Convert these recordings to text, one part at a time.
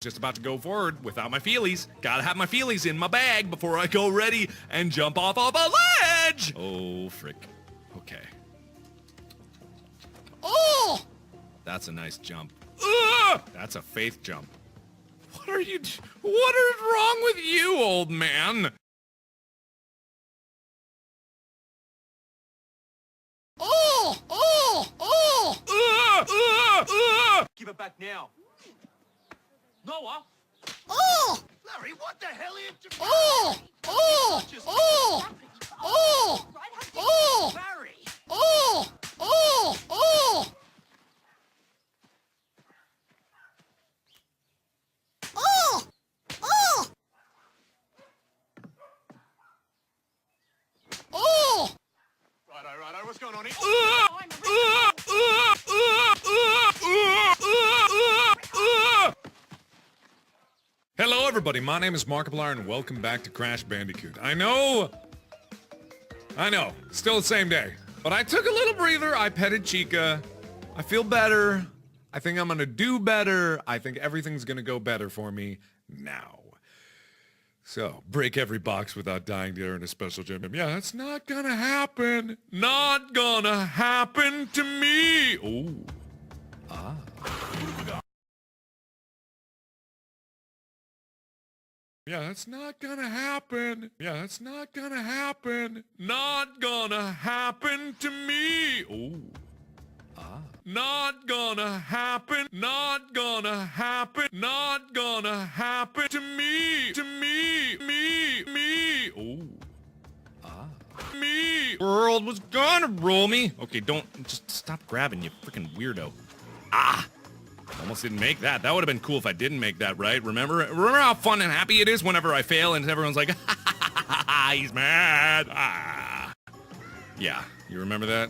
just about to go forward without my feelies. Gotta have my feelies in my bag before I go ready and jump off of a ledge! Oh, frick. Okay. Oh! That's a nice jump. Ugh! That's a faith jump. What is wrong with you, old man? Oh! Oh! Oh! Give it back now. Noah? Oh! Larry, what the hell are you doing? Oh! Oh! Oh! Oh! Oh! Larry! Oh! Oh! Oh! Oh! Oh! Oh! Righto, what's going on here? Hello everybody, my name is Markiplier and welcome back to Crash Bandicoot. I know, still the same day. But I took a little breather, I petted Chica, I feel better, I think I'm gonna do better, I think everything's gonna go better for me now. So, break every box without dying during a special gym. Yeah, that's not gonna happen. Not gonna happen to me. Ooh. Ah. Yeah, that's not gonna happen. Yeah, that's not gonna happen. Not gonna happen to me. Ooh. Ah. Not gonna happen. Not gonna happen. Not gonna happen to me. To me. Me. Ooh. Ah. Me. World was gonna roll me. Okay, just stop grabbing, you freaking weirdo. Ah. Almost didn't make that. That would have been cool if I didn't make that, right? Remember how fun and happy it is whenever I fail and everyone's like, he's mad. Ah. Yeah, you remember that?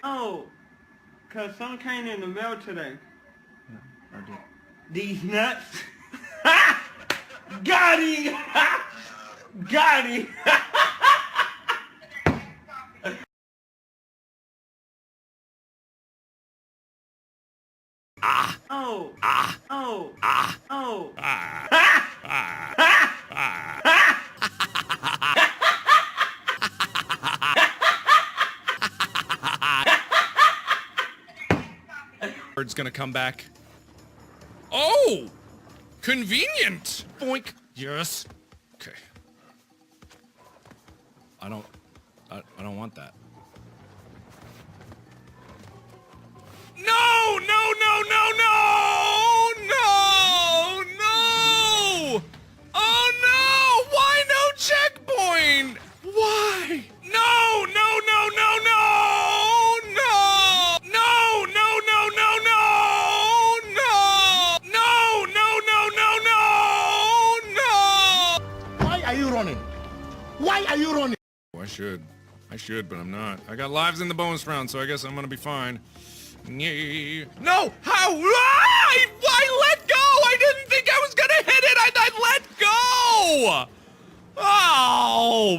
Oh, cause some came in the mail today. Yeah, I did. These nuts. Got him! Got him! Ah! Oh! Ah! Oh! Ah! Oh! Ah! Ah! Ah! Bird's gonna come back. Oh! Convenient! Boink! Yes. Okay. I don't want that. No! No! No! No! No! No! No! Oh no! Why no checkpoint? Why? No! No! No! No! No! No! No! No! No! No! No! No! No! No! No! No! No! Why are you running? Why are you running? Oh, I should, but I'm not. I got lives in the bonus round, so I guess I'm gonna be fine. No! How? I let go! I didn't think I was gonna hit it! I let go! Oh,